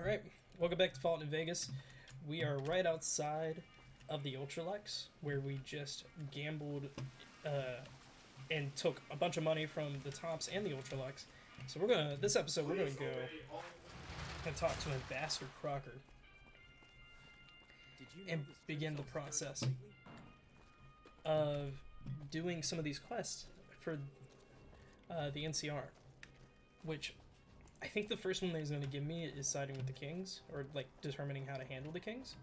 Alright, welcome back to Fallout New Vegas. We are right outside of the Ultralex, where we just gambled and took a bunch of money from the Tops and the Ultralex. So this episode, we're gonna go and talk to Ambassador Crocker and begin the process of doing some of these quests for the NCR, which I think the first one that he's going to give me is siding with the Kings, or like determining how to handle the Kings,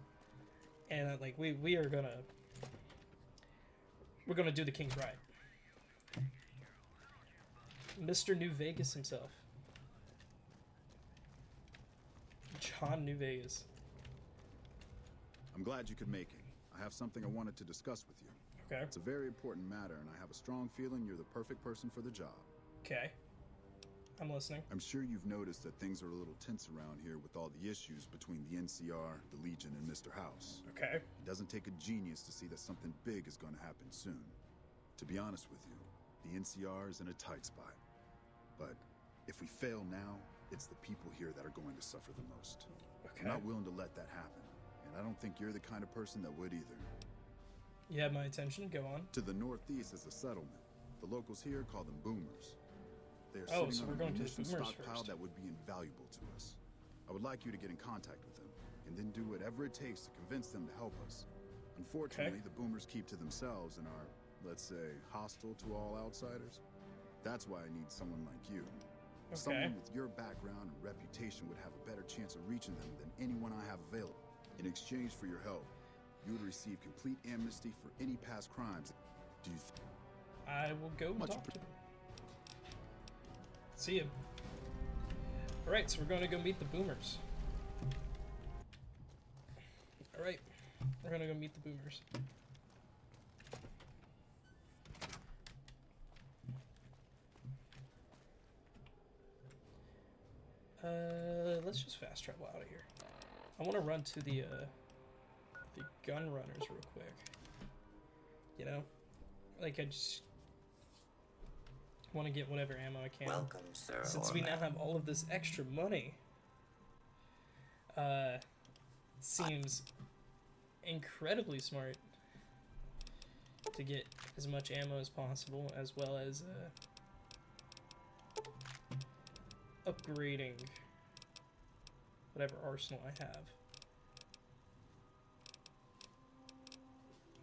and like we're gonna do the Kings right. Mr. New Vegas himself, John New Vegas. I'm glad you could make it. I have something I wanted to discuss with you. Okay. It's a very important matter, and I have a strong feeling you're the perfect person for the job. Okay. I'm listening. I'm sure you've noticed that things are a little tense around here with all the issues between the NCR, the Legion, and Mr. House. Okay. It doesn't take a genius to see that something big is going to happen soon. To be honest with you, the NCR is in a tight spot. But if we fail now, it's the people here that are going to suffer the most. Okay. I'm not willing to let that happen, and I don't think you're the kind of person that would either. You have my attention. Go on. To the northeast is a settlement. The locals here call them boomers. They are Oh, sitting so on we're a going to the munitions boomers stockpile first. that would be invaluable to us. I would like you to get in contact with them, and then do whatever it takes to convince them to help us. Unfortunately, the boomers keep to themselves and are, let's say, hostile to all outsiders. That's why I need someone like you. Okay. Someone with your background and reputation would have a better chance of reaching them than anyone I have available. In exchange for your help, you would receive complete amnesty for any past crimes. Do you I will go and Much talk to him. See him. Alright, so we're going to go meet the boomers. Alright, we're going to go meet the boomers. Let's just fast travel out of here. I want to run to the gun runners real quick. You know? Like, I just want to get whatever ammo I can. Welcome, sir. Since we now have all of this extra money, seems incredibly smart to get as much ammo as possible, as well as upgrading whatever arsenal I have.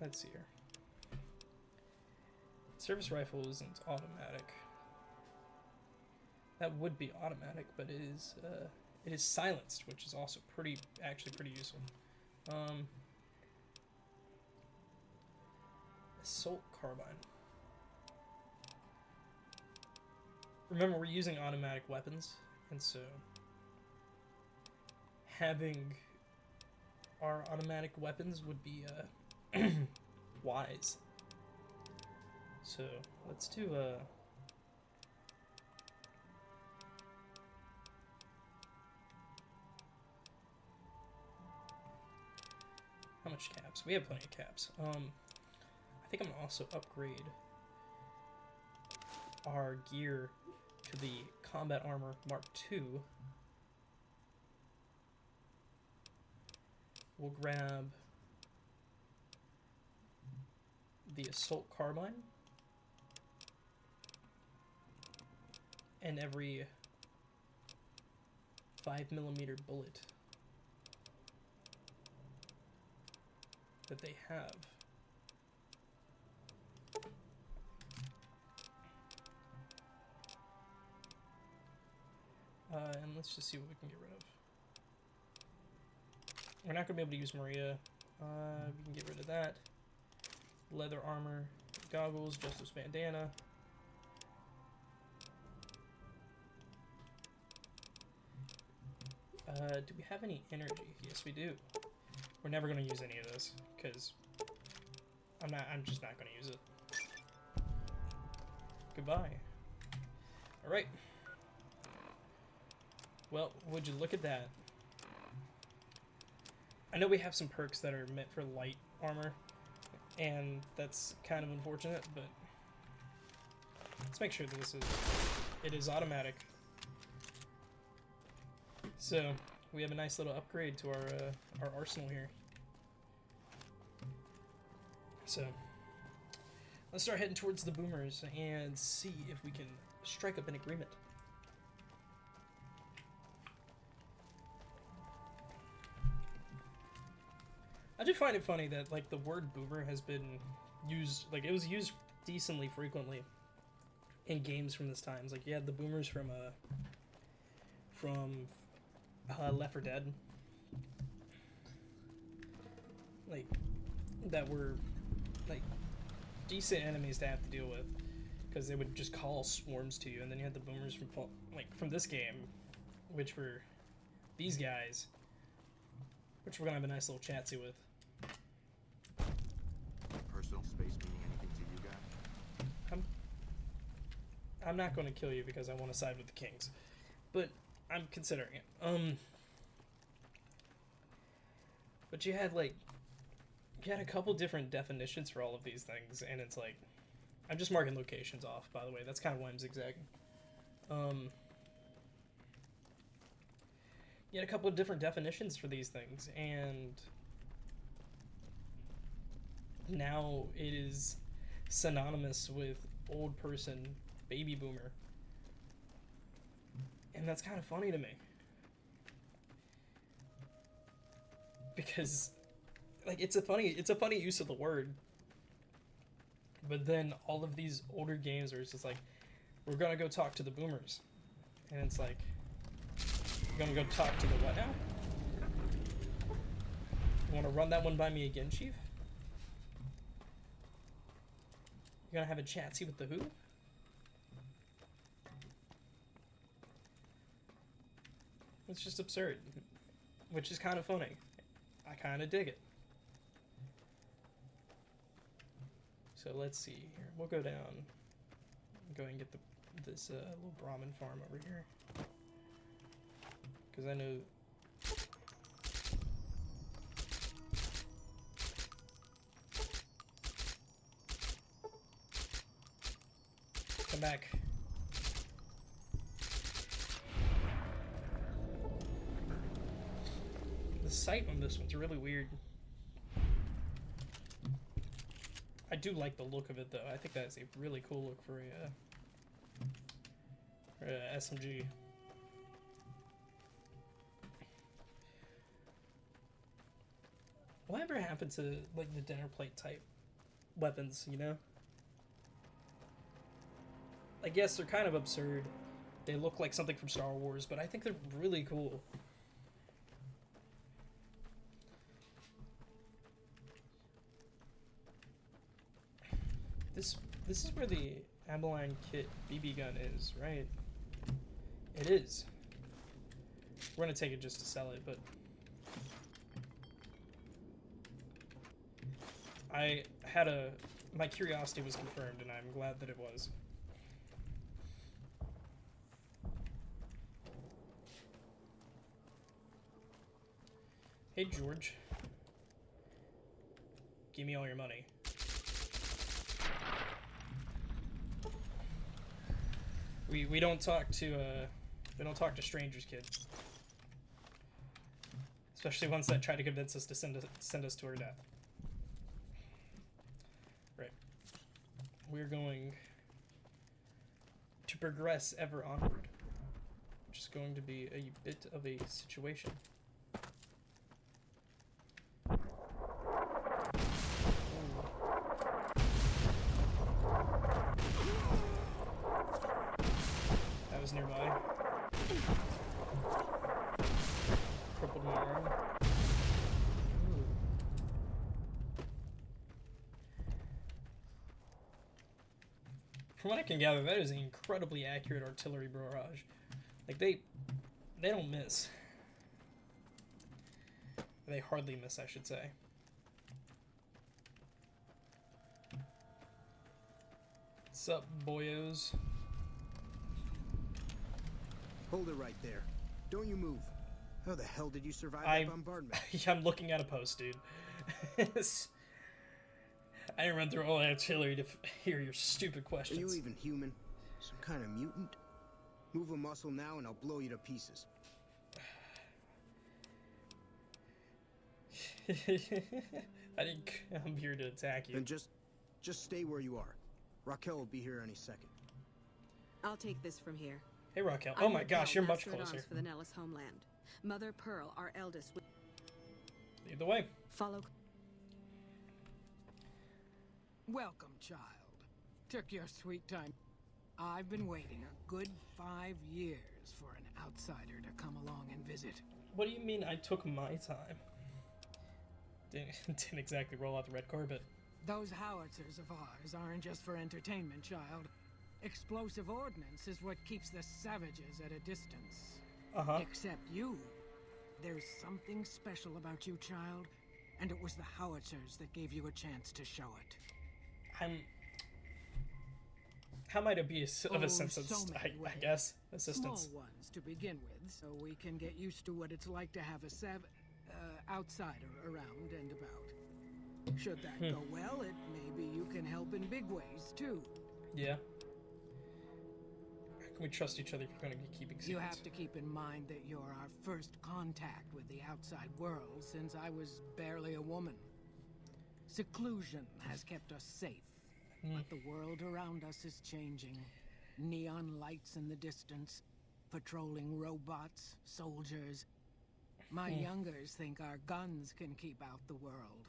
Let's see here. Service rifle isn't automatic. That would be automatic, but it is silenced, which is also actually pretty useful. Assault carbine. Remember, we're using automatic weapons, and so having our automatic weapons would be wise. So let's do how much caps? We have plenty of caps. I think I'm gonna also upgrade our gear to the combat armor Mark II. We'll grab the assault carbine and every 5mm bullet that they have. And let's just see what we can get rid of. We're not going to be able to use Maria. We can get rid of that. Leather armor, goggles, Justice bandana. Do we have any energy? Yes, we do. We're never going to use any of this because I'm just not going to use it. Goodbye. All right. Well, would you look at that? I know we have some perks that are meant for light armor, and that's kind of unfortunate, but let's make sure that it is automatic. So we have a nice little upgrade to our arsenal here. So let's start heading towards the boomers and see if we can strike up an agreement. I do find it funny that like the word boomer has been used, like it was used decently frequently in games from this time. Like you had the boomers from Left 4 Dead, like that were like decent enemies to have to deal with because they would just call swarms to you. And then you had the boomers from this game, which were these guys, which we're gonna have a nice little chatsy with. Personal space meaning anything to you guys? I'm not going to kill you because I want to side with the kings, but I'm considering it. But you had a couple different definitions for all of these things, and it's like, I'm just marking locations off, by the way. That's kind of why I'm zigzagging. You had a couple of different definitions for these things, and now it is synonymous with old person, baby boomer. And that's kind of funny to me. Because like it's a funny use of the word. But then all of these older games are just like, we're gonna go talk to the boomers. And it's like, you're gonna go talk to the what now? You wanna run that one by me again, Chief? You're gonna have a chatsy with the who? It's just absurd. Which is kind of funny. I kind of dig it. So let's see here. We'll go down. Go and get this little Brahmin farm over here. Because I know... Come back. The sight on this one's really weird. I do like the look of it though. I think that's a really cool look for a SMG. Whatever happened to like the dinner plate type weapons, you know? I guess they're kind of absurd. They look like something from Star Wars, but I think they're really cool. This is where the Ameline Kit BB gun is, right? It is. We're gonna take it just to sell it, but my curiosity was confirmed, and I'm glad that it was. Hey George, give me all your money. We don't talk to strangers, kids. Especially ones that try to convince us to send us to our death. Right. We're going to progress ever onward, which is going to be a bit of a situation. Nearby. Crippled my arm. Ooh. From what I can gather, that is an incredibly accurate artillery barrage. Like they don't miss. They hardly miss, I should say. What's up, boyos? Hold it right there. Don't you move. How the hell did you survive that bombardment? I'm looking at a post, dude. I didn't run through all the artillery to hear your stupid questions. Are you even human? Some kind of mutant? Move a muscle now and I'll blow you to pieces. I didn't come here to attack you. Then just stay where you are. Raquel will be here any second. I'll take this from here. Hey, Raquel. Oh my gosh, you're much closer. For the Nellis homeland. Mother Pearl, our eldest. Lead the way. Follow. Welcome, child. Took your sweet time. I've been waiting a good 5 years for an outsider to come along and visit. What do you mean I took my time? Didn't exactly roll out the red carpet. Those howitzers of ours aren't just for entertainment, child. Explosive ordnance is what keeps the savages at a distance. Uh-huh. Except you. There's something special about you, child, and it was the howitzers that gave you a chance to show it. How might it be of assistance, so I guess? Assistance. Small ones to begin with, so we can get used to what it's like to have a outsider around and about. Should that go well, it maybe you can help in big ways, too. Yeah. How can we trust each other if we're going to be keeping secrets? You have to keep in mind that you're our first contact with the outside world since I was barely a woman. Seclusion has kept us safe, but the world around us is changing. Neon lights in the distance, patrolling robots, soldiers. My youngers think our guns can keep out the world,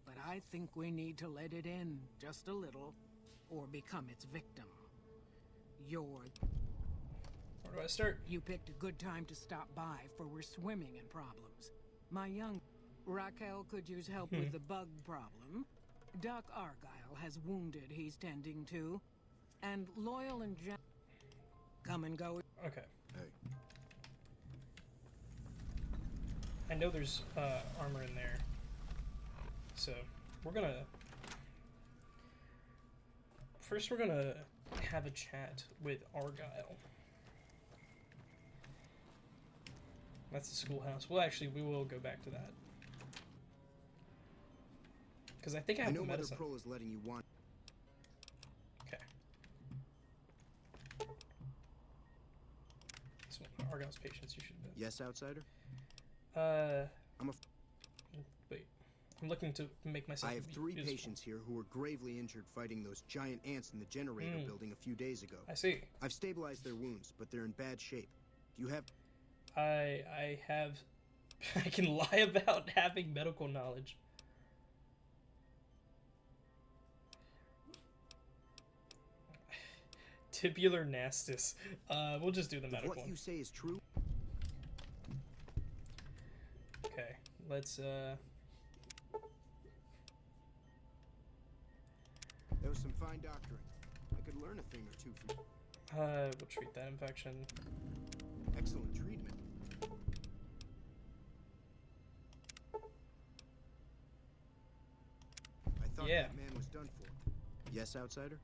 but I think we need to let it in just a little, or become its victim. Where do I start? You picked a good time to stop by, for we're swimming in problems. My young Raquel could use help with the bug problem. Doc Argyle has wounded he's tending to. And Loyal and come and go. Okay. Hey, I know there's armor in there. So, we're gonna... First, we're gonna have a chat with Argyle. That's the schoolhouse. Well, actually, we will go back to that. Because I think I have the medicine. I know Mother Pearl is letting you want. Okay. So, Argyle's patients, you should have been. Yes, outsider? Wait. I'm looking to make myself I have 3 useful. patients here who were gravely injured fighting those giant ants in the generator building a few days ago. I see. I've stabilized their wounds, but they're in bad shape. Do you have... I have... I can lie about having medical knowledge. Tibular nastus. We'll just do the medical What one. you say is true? Okay, let's, That was some fine doctoring. I could learn a thing or two from... we'll treat that infection. Excellent treatment. I thought that man was done for. Yes, outsider?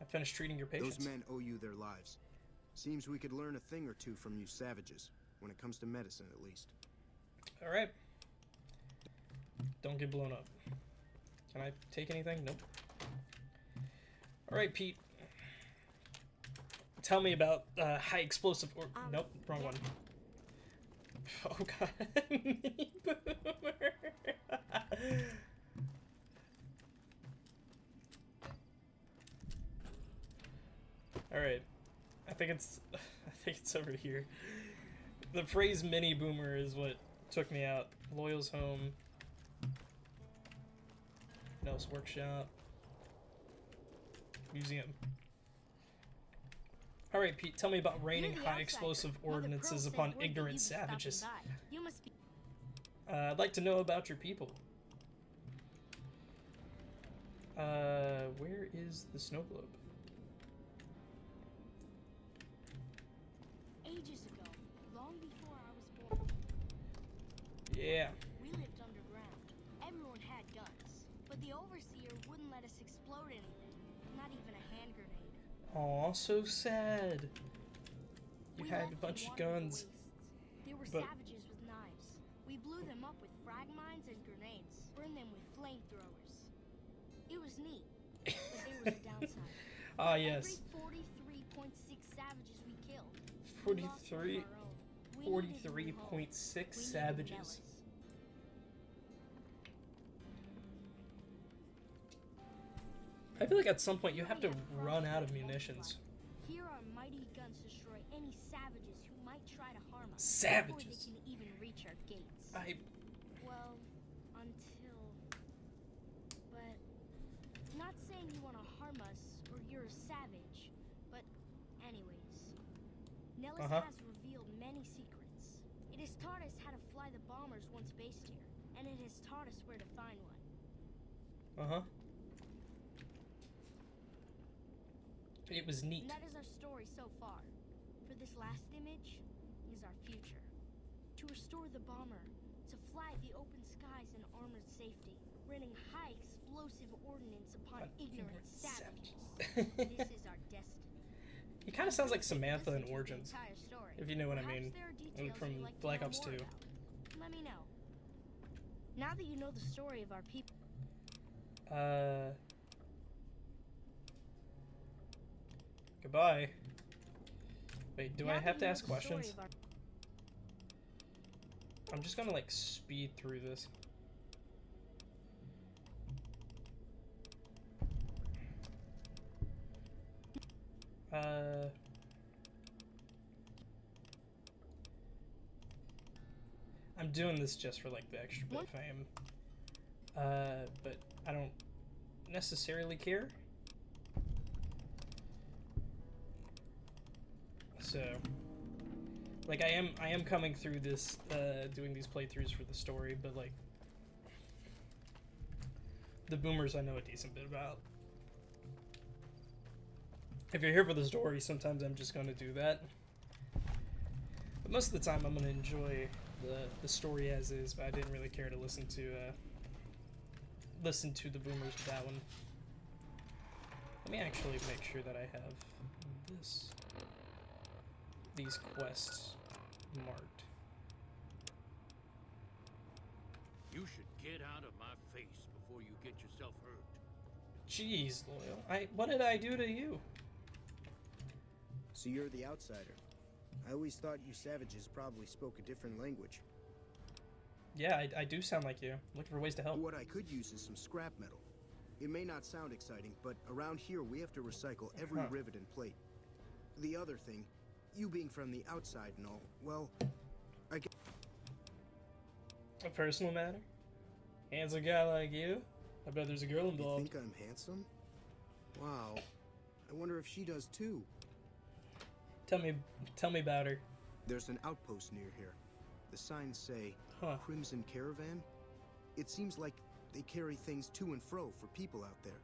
I finished treating your patients. Those men owe you their lives. Seems we could learn a thing or two from you savages, when it comes to medicine at least. Alright. Don't get blown up. Can I take anything? Nope. Alright, Pete. Tell me about high explosive or nope, wrong one. Oh god. Boomer. Alright. I think it's over here. The phrase mini boomer is what took me out. Loyal's home. Nels workshop. Museum. Alright, Pete, tell me about raining high explosive ordinances upon ignorant savages. You must be... I'd like to know about your people. Where is the snow globe? Ages ago, long before I was born. Yeah. We lived underground. Everyone had guns, but the overseer wouldn't let us explode anything, not even a hand grenade. Aw, so sad. You We had a left bunch of water guns. wastes. There were but- savages with knives. We blew them up with frag mines and grenades, burned them with flamethrowers. It was neat, but there was a downside. Ah, yes. Every 43.6 savages we killed. 43.6 savages. I feel like at some point you have to run out of munitions. Here our mighty guns destroy any savages who might try to harm us. Savages? Before they can even reach our gates. Well, until... But... Not saying you want to harm us or you're a savage, but anyways. Nellis has revealed many secrets. It has taught us how to fly the bombers once based here, and it has taught us where to find one. It was neat. And that is our story so far. For this last image is our future. To restore the bomber, to fly the open skies in armored safety, raining high explosive ordnance upon ignorant savages. This is our destiny. He kind of sounds like Samantha in Listen to the Origins, entire story. if you know what I Perhaps mean, there are and details from you'd like to Black know Ops more 2. about. Let me know. Now that you know the story of our people. Goodbye. Wait, do I Now have that to you know ask the story questions? of our- I'm just gonna like speed through this. I'm doing this just for like the extra bit of fame. But I don't necessarily care. So, like, I am coming through this, doing these playthroughs for the story, but like, the boomers I know a decent bit about. If you're here for the story, sometimes I'm just gonna do that. But most of the time, I'm gonna enjoy the story as is. But I didn't really care to listen to the boomers with that one. Let me actually make sure that I have these quests marked. You should get out of my face before you get yourself hurt. Jeez, Loyal. What did I do to you? So you're the outsider. I always thought you savages probably spoke a different language. Yeah, I do sound like you. Looking for ways to help. What I could use is some scrap metal. It may not sound exciting, but around here we have to recycle every rivet and plate. The other thing, you being from the outside and all, well, I guess... A personal matter? Handsome guy like you? I bet there's a girl involved. You think I'm handsome? Wow. I wonder if she does too. Tell me about her. There's an outpost near here. The signs say, Crimson Caravan. It seems like they carry things to and fro for people out there.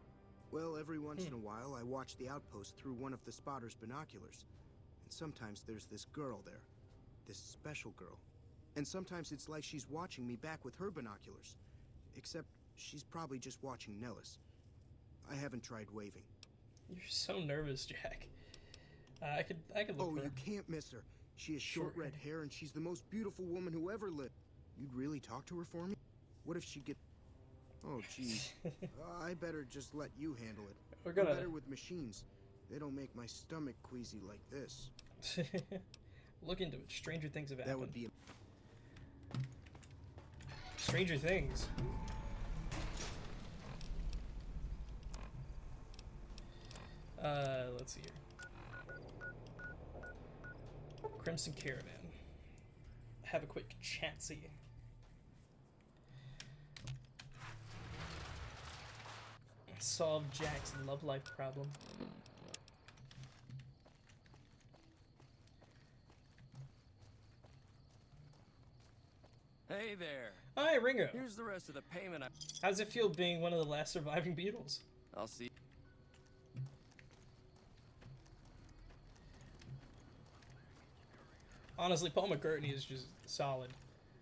Well, every once in a while, I watch the outpost through one of the spotter's binoculars. And sometimes there's this girl there. This special girl. And sometimes it's like she's watching me back with her binoculars. Except she's probably just watching Nellis. I haven't tried waving. You're so nervous, Jack. I could look Oh, for her. you can't miss her. She has short red hair and she's the most beautiful woman who ever lived. You'd really talk to her for me? What if she get... Oh, geez. I better just let you handle it. We're gonna... I'm better with machines. They don't make my stomach queasy like this. Look into it. Stranger things have happened. That would be... Stranger Things. Let's see here. Crimson Caravan. Have a quick chatsy. Solve Jack's love life problem. Hey there. Hi, Ringo. Here's the rest of the payment. How does it feel being one of the last surviving Beatles? I'll see. Honestly, Paul McCartney is just solid.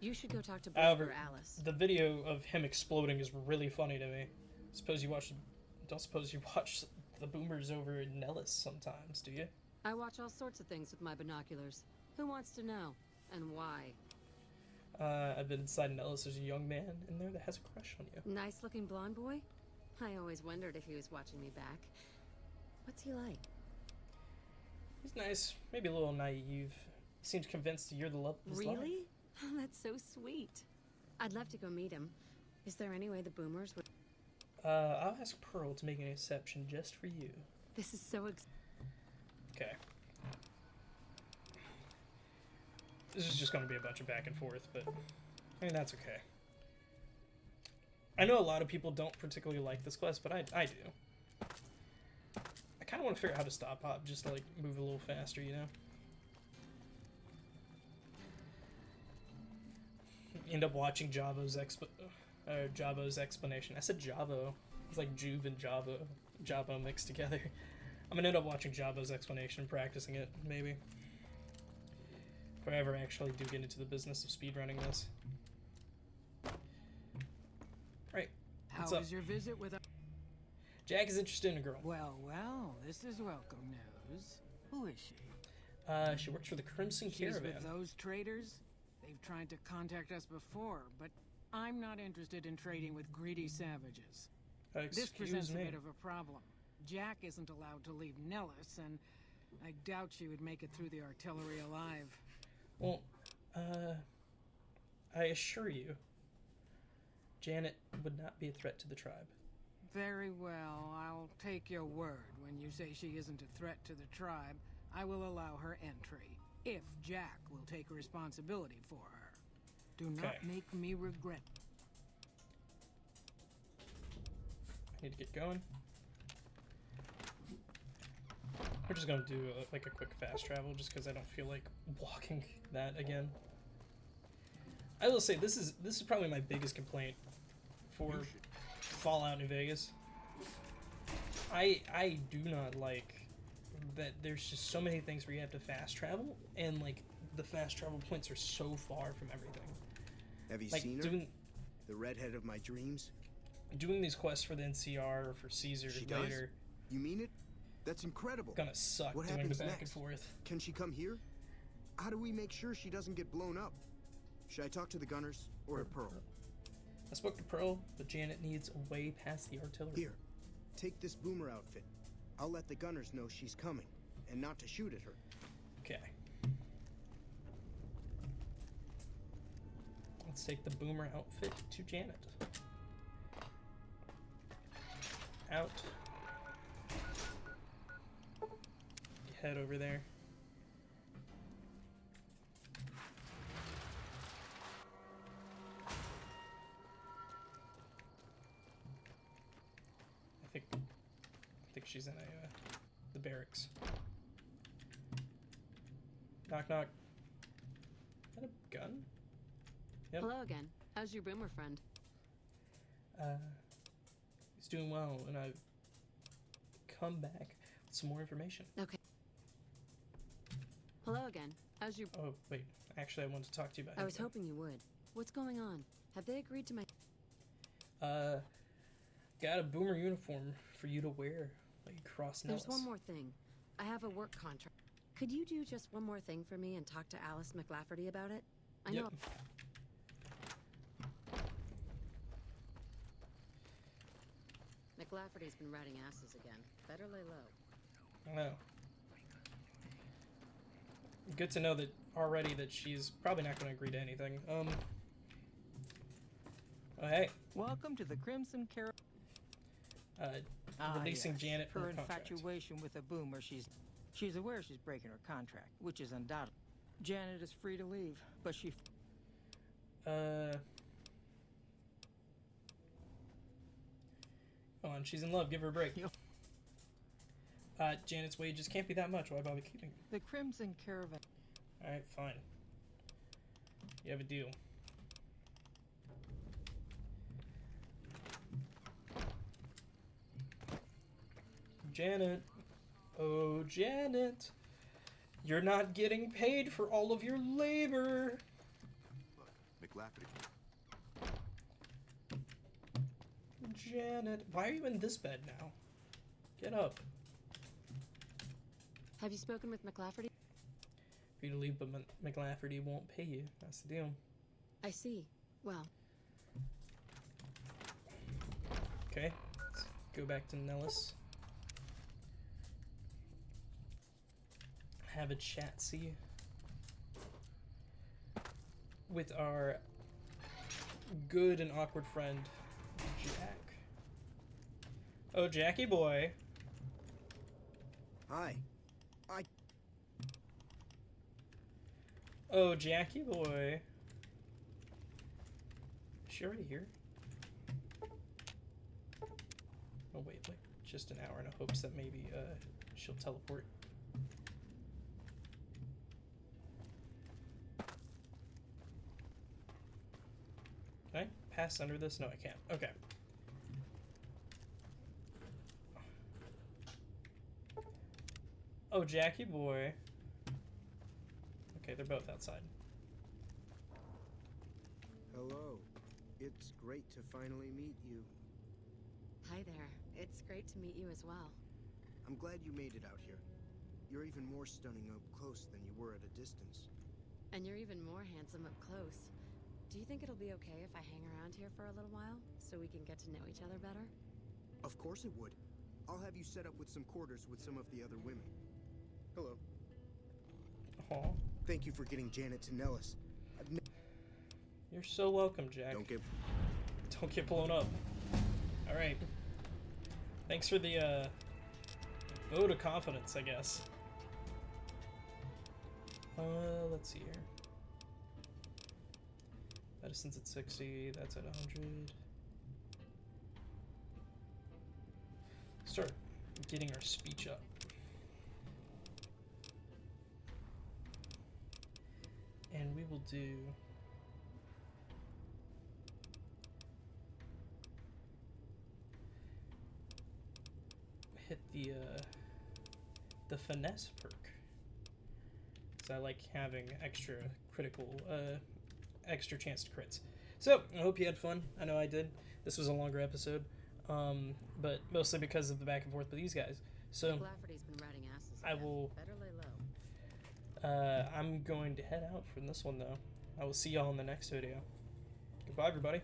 You should go talk to However, Brooke or Alice. the video of him exploding is really funny to me. Don't suppose you watch the boomers over in Nellis sometimes, do you? I watch all sorts of things with my binoculars. Who wants to know? And why? I've been inside Nellis. There's a young man in there that has a crush on you. Nice looking blonde boy? I always wondered if he was watching me back. What's he like? He's nice, maybe a little naive. Seems convinced you're the love of his life. Really? Oh, that's so sweet. I'd love to go meet him. Is there any way the boomers would... I'll ask Pearl to make an exception just for you. This is so Okay. This is just going to be a bunch of back and forth, but I mean, that's okay. I know a lot of people don't particularly like this quest, but I do. I kind of want to figure out how to stop hop, just to like move a little faster, you know? End up watching Javo's explanation. I said Javo. It's like Juve and Javo mixed together. I'm gonna end up watching Javo's explanation, practicing it, maybe. If I ever actually do get into the business of speedrunning this. Right. How was your visit with... Jack is interested in a girl. Well, this is welcome news. Who is she? She works for the Crimson Caravan. She's with those traders? They've tried to contact us before, but I'm not interested in trading with greedy savages. This presents a bit of a problem. Jack isn't allowed to leave Nellis, and I doubt she would make it through the artillery alive. Well, I assure you, Janet would not be a threat to the tribe. Very well, I'll take your word. When you say she isn't a threat to the tribe, I will allow her entry, if Jack will take responsibility for her. Do not make me regret. I need to get going. We're just gonna do like a quick fast travel, just because I don't feel like walking that again. I will say this is probably my biggest complaint for Fallout New Vegas. I do not like that there's just so many things where you have to fast travel, and like the fast travel points are so far from everything. Have you like, seen her? The redhead of my dreams? Doing these quests for the NCR or for Caesar later. You mean it? That's incredible. Gonna suck what doing happens the back next? and forth. Can she come here? How do we make sure she doesn't get blown up? Should I talk to the gunners or to Pearl? I spoke to Pearl, but Janet needs a way past the artillery. Here, take this Boomer outfit. I'll let the gunners know she's coming, and not to shoot at her. Okay. Let's take the Boomer outfit to Janet. Out. Head over there. I think she's in the barracks. Knock knock. Is that a gun? Yep. Hello again. How's your Boomer friend? He's doing well, and I've come back with some more information. Okay. Hello again. How's your... Oh, wait. Actually, I wanted to talk to you about I was hoping you would. What's going on? Have they agreed to my... Got a Boomer uniform for you to wear while you cross Nellis. There's one more thing. I have a work contract. Could you do just one more thing for me and talk to Alice McLafferty about it? I know... McLafferty's been riding asses again. Better lay low. I know. Good to know that already that she's probably not going to agree to anything. Oh, hey. Welcome to the Crimson Caravan. Releasing Janet from her her contract. infatuation with a Boomer. She's aware she's breaking her contract, which is undoubtedly. Janet is free to leave, but she... Come on, she's in love. Give her a break. Janet's wages can't be that much. Why bother keeping them? The Crimson Caravan. Alright, fine. You have a deal. Janet. Oh, Janet. You're not getting paid for all of your labor. Look, McLafferty. Janet. Why are you in this bed now? Get up. Have you spoken with McLafferty? For you to leave, but McLafferty won't pay you. That's the deal. I see. Well. Okay. Let's go back to Nellis. Have a chat-see with our good and awkward friend, Jack. Oh, Jackie boy. Hi. Oh, Jackie boy. Is she already here? Oh, wait, like, just an hour in hopes that maybe, she'll teleport. Can I pass under this? No, I can't. Okay. Oh, Jackie boy. Okay, they're both outside. Hello. It's great to finally meet you. Hi there. It's great to meet you as well. I'm glad you made it out here. You're even more stunning up close than you were at a distance. And you're even more handsome up close. Do you think it'll be okay if I hang around here for a little while, so we can get to know each other better? Of course it would. I'll have you set up with some quarters with some of the other women. Hello. Aw. Thank you for getting Janet to Nellis. You're so welcome, Jack. Don't get blown up. Alright. Thanks for the, vote of confidence, I guess. Let's see here. Medicine's at 60, that's at 100. Start getting our speech up. And we will do... hit the finesse perk. Because I like having extra critical, extra chance to crits. So, I hope you had fun. I know I did. This was a longer episode. But mostly because of the back and forth with these guys. So, Lafferty's been riding asses I again. will... Better lay low. I'm going to head out from this one, though. I will see y'all in the next video. Goodbye, everybody.